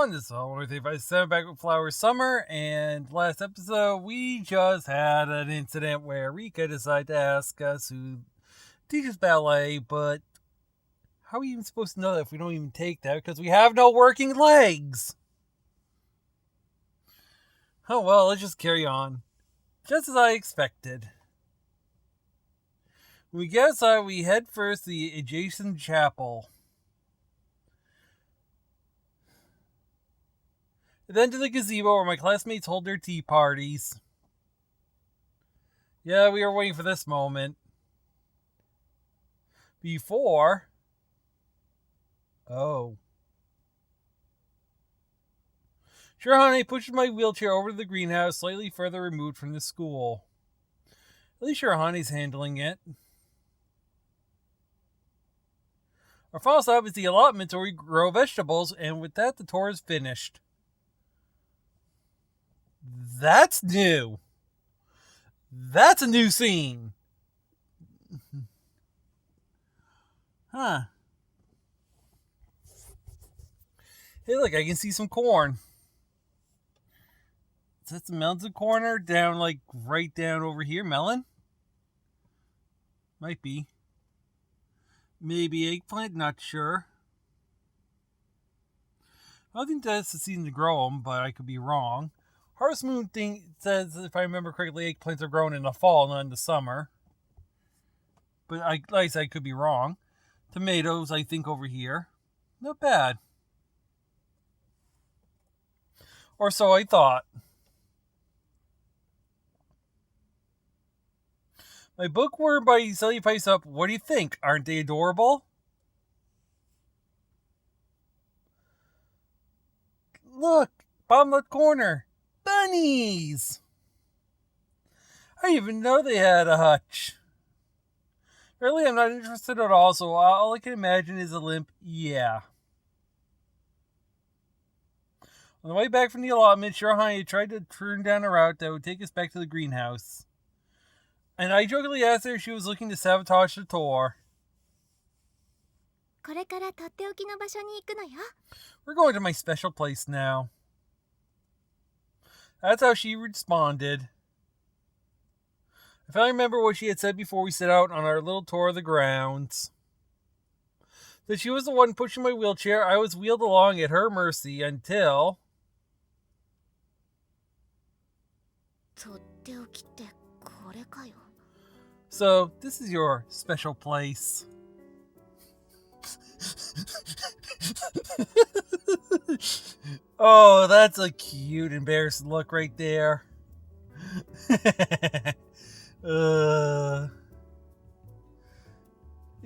everyone, this is All135 back with Flower Summer, and last episode we just had an incident where Rika decided to ask us who teaches ballet, but how are we even supposed to know that if we don't even take that because we have no working legs? Oh well, let's just carry on. Just as I expected. When we get outside, we head first to the adjacent chapel. Then to the gazebo where my classmates hold their tea parties. Yeah, we were waiting for this moment. Before... Oh. Sure, honey, pushes my wheelchair over to the greenhouse, slightly further removed from the school. At least Sure, honey's handling it. Our final stop is the allotments where we grow vegetables, and with that, the tour is finished. That's new. That's a new scene. Huh. Hey, look, I can see some corn. Is that the melons corner down, like, right down over here? Melon? Might be. Maybe eggplant, not sure. I don't think that's the season to grow them, but I could be wrong. Harvest Moon thing says, if I remember correctly, eggplants are grown in the fall, not in the summer. But like I said, I could be wrong. Tomatoes, I think, over here. Not bad. Or so I thought. My bookworm by Sally pipes up, what do you think? Aren't they adorable? Look, bottom left corner. Bunnies! I didn't even know they had a hutch. Really, I'm not interested at all, so all I can imagine is a limp, yeah. On the way back from the allotment, Sure Honey tried to turn down a route that would take us back to the greenhouse. And I jokingly asked her if she was looking to sabotage the tour. We're going to my special place now. That's how she responded. I finally remember what she had said before we set out on our little tour of the grounds. That she was the one pushing my wheelchair. I was wheeled along at her mercy until... So, this is your special place. Oh, that's a cute, embarrassed look right there. It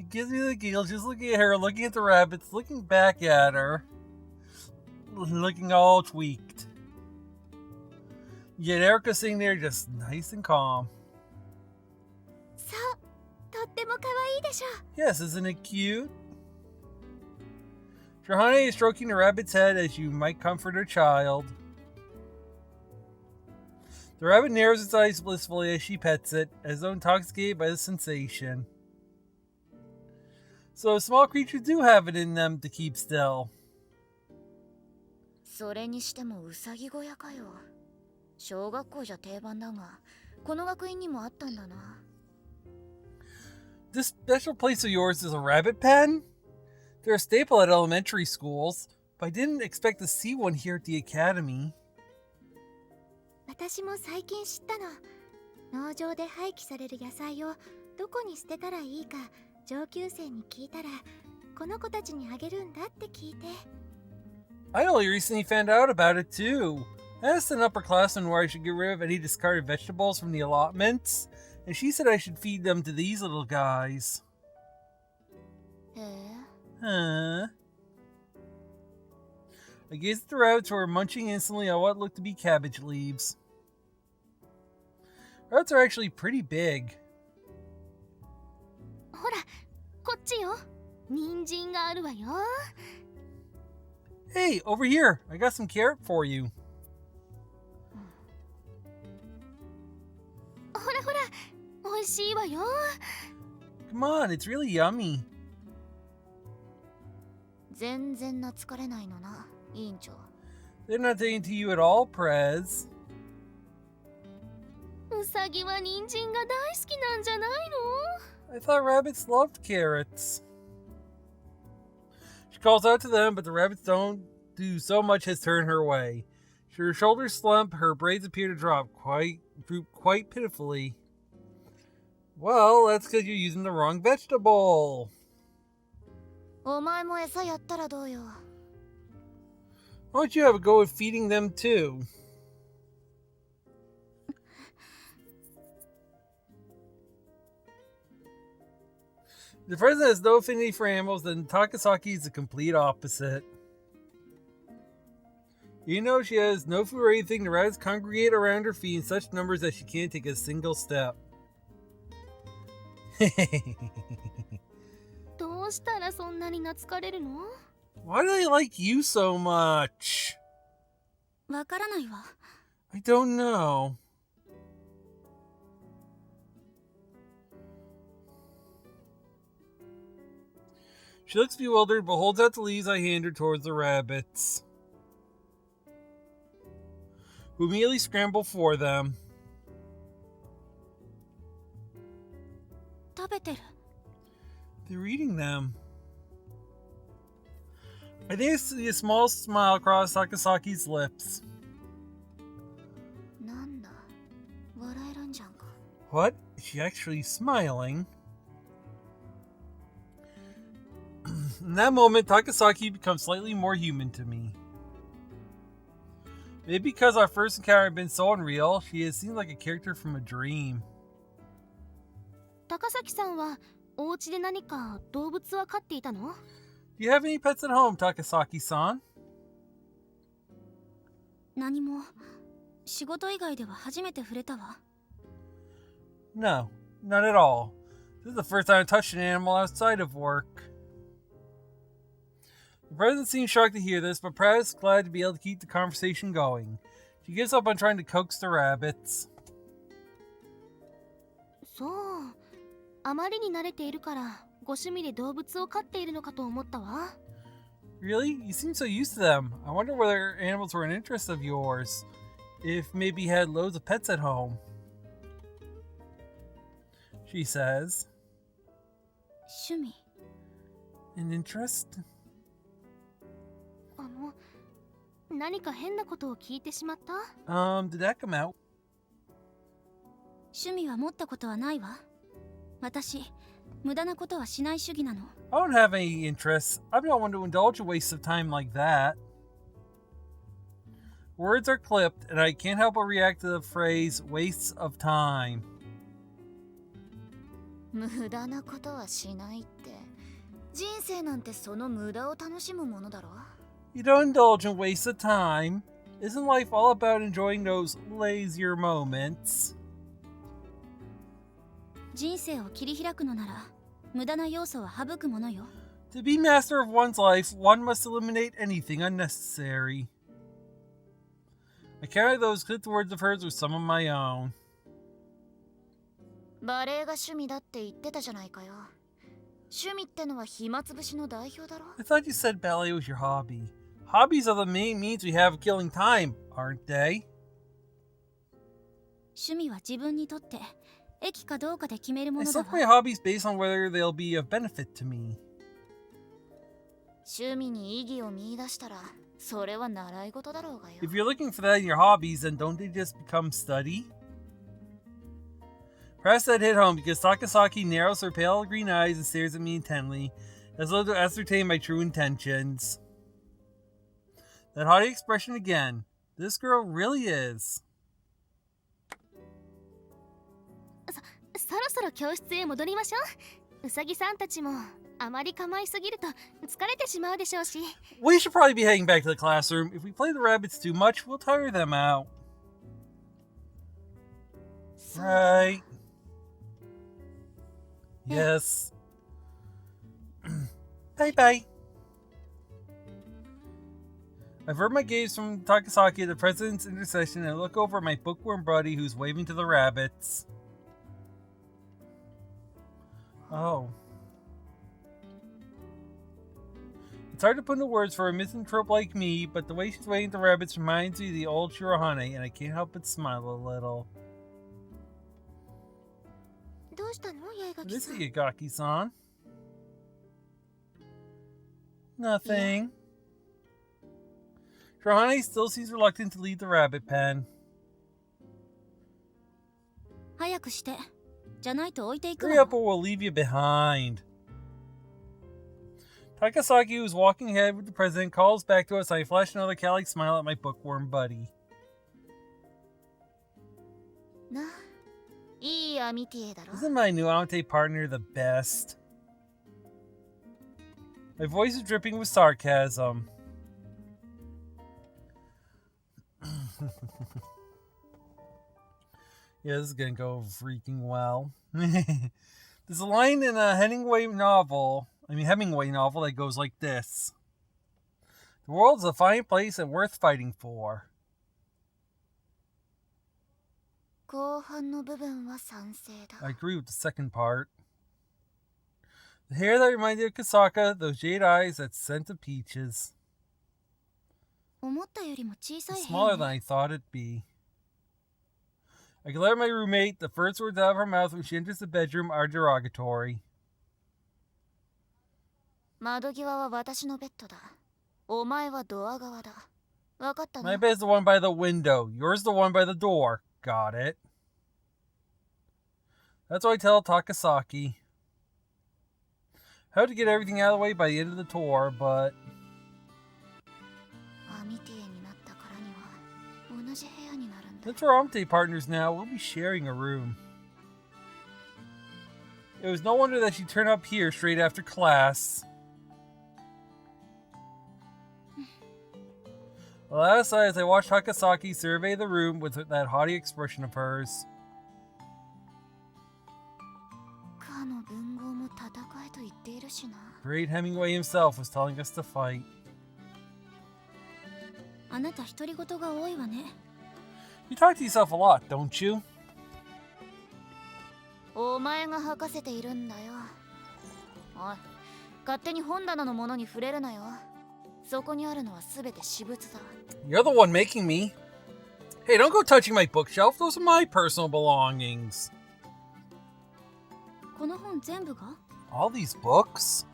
gives me the giggles just looking at her, looking at the rabbits, looking back at her, looking all tweaked. Yet Erica's sitting there just nice and calm. Yes, isn't it cute? Shahane is stroking the rabbit's head as you might comfort a child. The rabbit narrows its eyes blissfully as she pets it, as though intoxicated by the sensation. So small creatures do have it in them to keep still. This special place of yours is a rabbit pen? They're a staple at elementary schools, but I didn't expect to see one here at the academy. I only recently found out about it too. I asked an upperclassman where I should get rid of any discarded vegetables from the allotments, and she said I should feed them to these little guys. Huh? I gazed at the rabbits who were munching instantly on what looked to be cabbage leaves. Rabbits are actually pretty big. Hey, over here! I got some carrot for you. Come on, it's really yummy. They're not into you at all, Prez. ウサギは人参が大好きなんじゃないの? I thought rabbits loved carrots. She calls out to them, but the rabbits don't do so much as turn her away. Her shoulders slump, her braids appear to droop quite pitifully. Well, that's because you're using the wrong vegetable. お前も餌やったらどうよ? Why don't you have a go at feeding them too? The president has no affinity for animals, then Takasaki is the complete opposite. You know she has no food or anything, the rabbits congregate around her feet in such numbers that she can't take a single step. どうしたらそんなに懐かれるの? Why do they like you so much? わからないわ。I don't know. She looks bewildered but holds out the leaves I hand her towards the rabbits, who immediately scramble for them. 食べてる。 They're eating them. I think I see a small smile across Takasaki's lips. なんだ、笑えるんじゃんか。 What? Is she actually smiling? In that moment, Takasaki becomes slightly more human to me. Maybe because our first encounter had been so unreal, she has seemed like a character from a dream. 高崎さんはお家で何か動物は飼っていたの? Do you have any pets at home, Takasaki-san? 何も。仕事以外では初めて触れたわ。 No, not at all. This is the first time I touched an animal outside of work. The president seems shocked to hear this, but perhaps glad to be able to keep the conversation going. She gives up on trying to coax the rabbits. そう。あまりに慣れているからご趣味で動物を飼っているのかと思ったわ。 Really? You seem so used to them. I wonder whether animals were an interest of yours. If maybe you had loads of pets at home. She says. 趣味。 An interest? 何か変なことを聞いてしまった? Did that come out? 趣味は持ったことはないわ。私、無駄なことはしない主義なの。 I don't have any interests. I'm not one to indulge in wastes of time like that. Words are clipped, and I can't help but react to the phrase wastes of time. 無駄なことはしないって。人生なんてその無駄を楽しむものだろ。 You don't indulge in wastes of time. Isn't life all about enjoying those lazier moments? 人生を切り開くのなら無駄な要素は省くものよ。 To be master of one's life, one must eliminate anything unnecessary. I carry those clipped words of hers with some of my own. バレエが趣味だって言ってたじゃないかよ。趣味ってのは暇つぶしの代表だろ。 I thought you said ballet was your hobby. Hobbies are the main means we have of killing time, aren't they? 趣味は自分にとって益かどうかで決めるも I のだ select わ。 my hobbies based on whether they'll be of benefit to me. 趣味に意義を見出したらそれは習い事だろうがよ。 If you're looking for that in your hobbies, then don't they just become study? Perhaps that hit home because Takasaki narrows her pale green eyes and stares at me intently, as though to ascertain my true intentions. That haughty expression again. This girl really is. そろそろ教室へ戻りましょう。うさぎさんたちもあまり構いすぎると疲れてしまうでしょうし。 We should probably be heading back to the classroom. If we play the rabbits too much, we'll tire them out. Right. Yes. Bye-bye. I avert my gaze from Takasaki at the president's intercession and I look over at my bookworm buddy who's waving to the rabbits. Oh. It's hard to put into words for a misanthrope like me, but the way she's waiting the rabbits reminds me of the old Shirohane, and I can't help but smile a little. どうしたの、八重垣 This さ is ん。 Yagaki-san. Nothing. Shirohane still seems reluctant to leave the rabbit pen. 早くして。じゃないと置いていく Hurry わ。 up or we'll leave you behind. Takasaki, who's walking ahead with the president, calls back to us. I flash another cat-like smile at my bookworm buddy. な、いいアミティエだろ。 Isn't my new Amate partner the best? My voice is dripping with sarcasm. Yeah, this is gonna go freaking well. There's a line in a Hemingway novel that goes like this. The world's a fine place and worth fighting for. 後半の部分は賛成だ。 I agree with the second part. The hair that reminded of Kasaka, those jade eyes, that scent of peaches. 思ったよりも小さい It's 部屋 smaller than I thought it'd be. I glare at my roommate. The first words out of her mouth when she enters the bedroom are derogatory. 窓際は私のベッドだ。お前はドア側だ。わかったな。 My bed's the one by the window. Yours the one by the door. Got it. That's what I tell Takasaki. How to get everything out of the way by the end of the tour, but アミティエになったからには同じ部屋になるんだ。 since we're Amate partners now, we'll be sharing a room. It was no wonder that she turned up here straight after class. Last night, as I watched Takasaki survey the room with that haughty expression of hers. かの文豪も戦えと言っているしな。 Great Hemingway himself was telling us to fight. あなた独り言が多いわね。 You talk to yourself a lot, don't you? お前が吐かせているんだよ。おい、勝手に本棚のものに触れるなよ。そこにあるのはすべて私物だ。 You're the one making me. Hey, don't go touching my bookshelf. Those are my personal belongings. この本全部が？ All these books?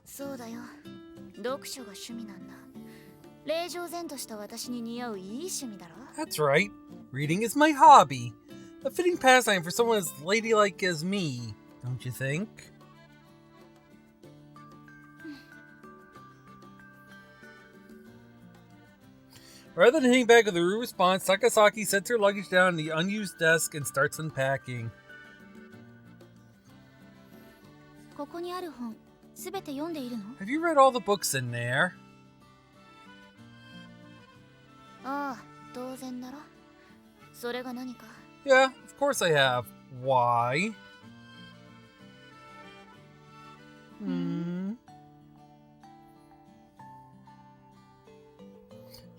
そうだよ。読書が趣味なんだ。令嬢然とした私に似合ういい趣味だろ。 That's right. Reading is my hobby. A fitting pastime for someone as ladylike as me, don't you think? Rather than hitting back with a rude response, Takasaki sets her luggage down on the unused desk and starts unpacking. ここにある本、すべて読んでいるの？ Have you read all the books in there? ああ、当然だろ。それが何か？ Yeah, of course I have. Why?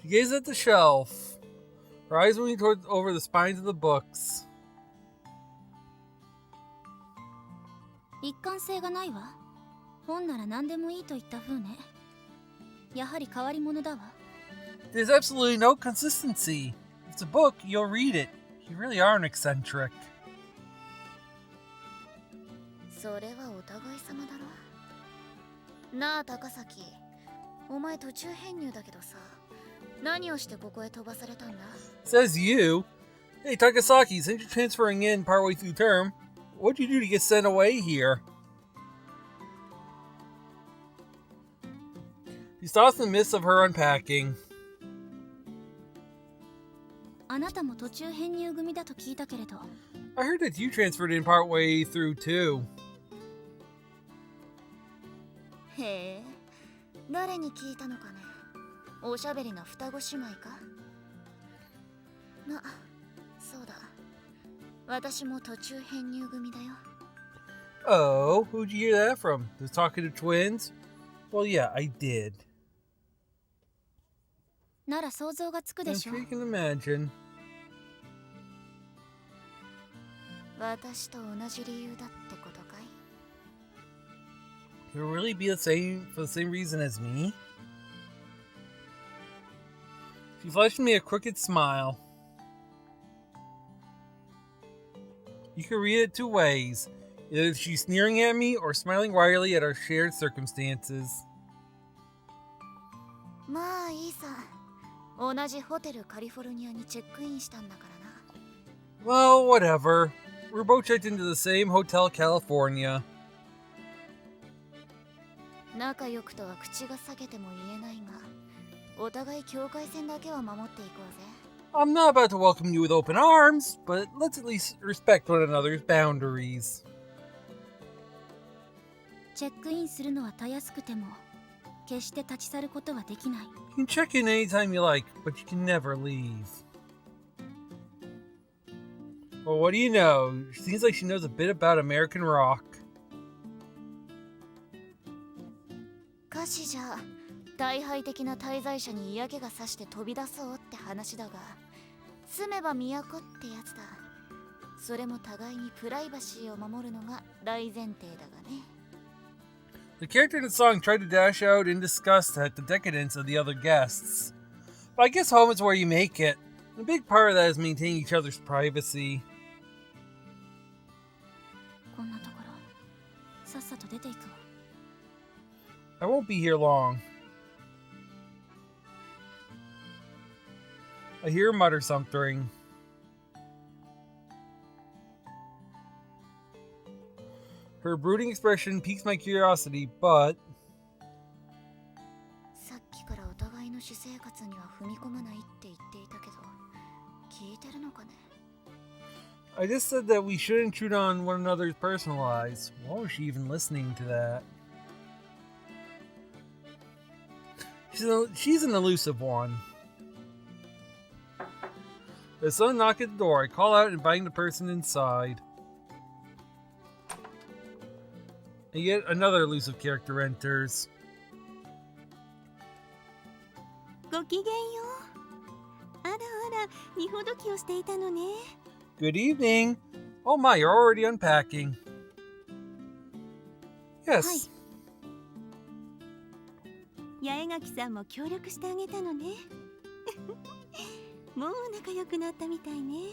She gazes at the shelf, her eyes moving over the spines of the books. 一貫性がないわ。本なら何でもいいと言った風ね。やはり変わり者だわ。 There's absolutely no consistency. If it's a book, you'll read it. You really are an eccentric. それはお互い様だろ。なあ、高崎。お前途中編入だけどさ、何をしてここへ飛ばされたんだ？ Says you. Hey, Takasaki, since you're transferring in partway through term, what'd you do to get sent away here? He stops in the midst of her unpacking. あなたも途中編入組だと聞いたけれど。 I heard that you transferred in partway through too. へえ、誰に聞いたのかね。おしゃべりな双子姉妹か。ま、そうだ。私も途中編入組だよ。 Oh, who'd you hear that from? The talkative twins? Well, yeah, I did. なら想像がつくで I'm しょ。 sure you can imagine. 私と同じ理由だってことかい？ It will really be the same for the same reason as me? She flashed me a crooked smile. You can read it two ways. Either she's sneering at me or smiling wryly at our shared circumstances. まあいいさ。同じホテルカリフォルニアにチェックインしたんだからな。Well, whatever. We're both checked into the same Hotel California. 仲良くとは口が裂けても言えないが、お互い境界線だけは守っていこうぜ。I'm not about to welcome you with open arms, but let's at least respect one another's boundaries. チェックインするのはたやすくても、決して立ち去ることはできない。You can check in anytime you like, but you can never leave. Well, what do you know? Seems like she knows a bit about American rock. 歌詞じゃ大敗的な滞在者に嫌気がさして飛び出そうって話だが、住めば都ってやつだ。それも互いにプライバシーを守るのが大前提だがね。The character in the song tried to dash out in disgust at the decadence of the other guests. But I guess home is where you make it. A big part of that is maintaining each other's privacy. こんなところ、さっさと出ていくわ。I won't be here long. I hear her mutter something. Her brooding expression piques my curiosity, but さっきからお互いの私生活には踏み込まないって言っていたけど、聞いてるのかね。I just said that we shouldn't intrude on one another's personal lives. Why was she even listening to that? She's an elusive one. There's someone knock at the door. I call out, inviting the person inside. And yet another elusive character enters. ごきげんよう。あらあら、荷ほどきをしていたのね。Good evening. Oh my, you're already unpacking. Yes. はい。八重垣さんも協力してあげたのね。もう仲良くなったみたいね。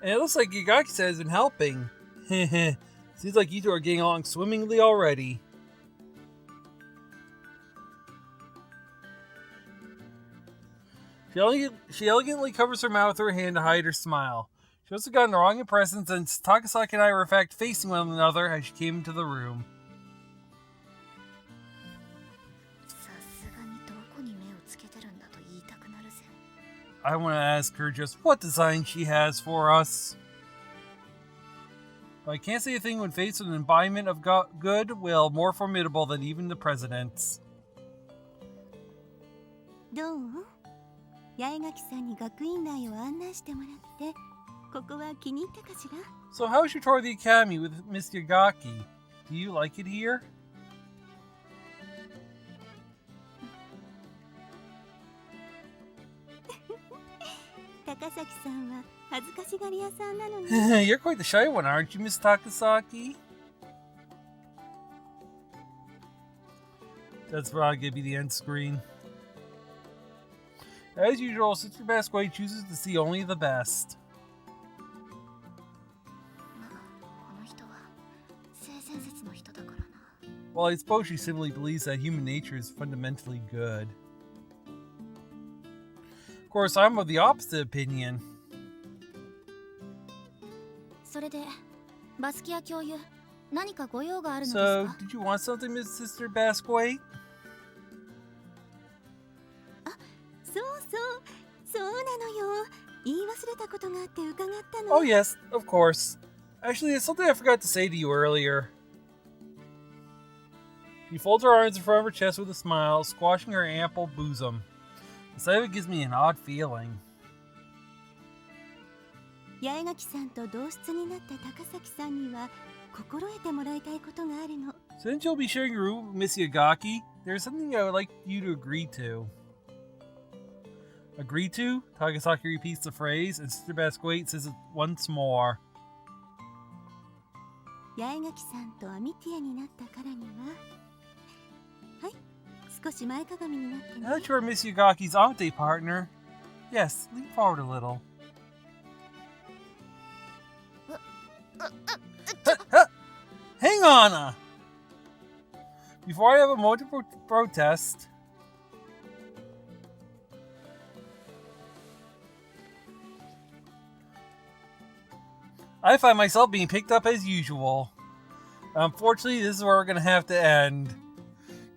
And it looks like Yagaki-san has been helping. Seems like you two are getting along swimmingly already. She elegantly covers her mouth with her hand to hide her smile. She must have gotten the wrong impression since Takasaki and I were in fact facing one another as she came into the room. さすがにどこに目をつけてるんだと言いたくなるぜ。I want to ask her just what design she has for us. But I can't say a thing when faced with an embodiment of goodwill more formidable than even the president's. どう？八重垣さんに学院内を案内してもらって、ここは気に入ったかしら？ So how's your tour of the academy with Miss Yagaki? Do you like it here? 高崎さんは恥ずかしがり屋さんなのに。You're quite the shy one, aren't you, Miss Takasaki? That's probably gonna be the end screen. As usual, Sister Basquet chooses to see only the best. まあ、この人は性善説の人だからな。Well, I suppose she simply believes that human nature is fundamentally good. Of course, I'm of the opposite opinion. それで、バスキア教諭、何かご用があるのです So, か？ did you want something, Miss Sister Basquet? そうなのよ。言い忘れたことがあって伺ったの。 Oh yes, of course. Actually, it's something I forgot to say to you earlier. She folds her arms in front of her chest with a smile, squashing her ample bosom. The sight of it gives me an odd feeling. 八重垣さんと同室になった高崎さんには心得てもらいたいことがあるの。 Since you'll be sharing a room with Miss Yagaki, there's something I would like you to agree to. Agree to? Tagasaki repeats the phrase, and Sister Basquet says it once more. 八重垣さんとアミティアになったからには。はい、少し前かがみになってね。Now that you're Miss Yugaki's ante partner, yes, lean forward a little. Hang on! Before I have a motive protest, I find myself being picked up as usual. Unfortunately, this is where we're going to have to end.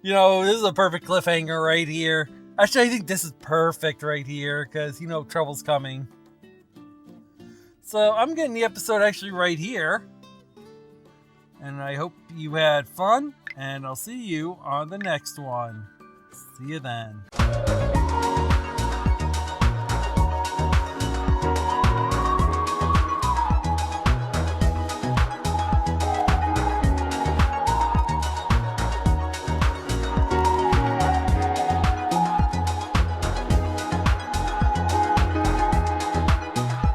You know, this is a perfect cliffhanger right here. Actually, I think this is perfect right here because, you know, trouble's coming. So I'm getting the episode actually right here. And I hope you had fun, and I'll see you on the next one. See you then.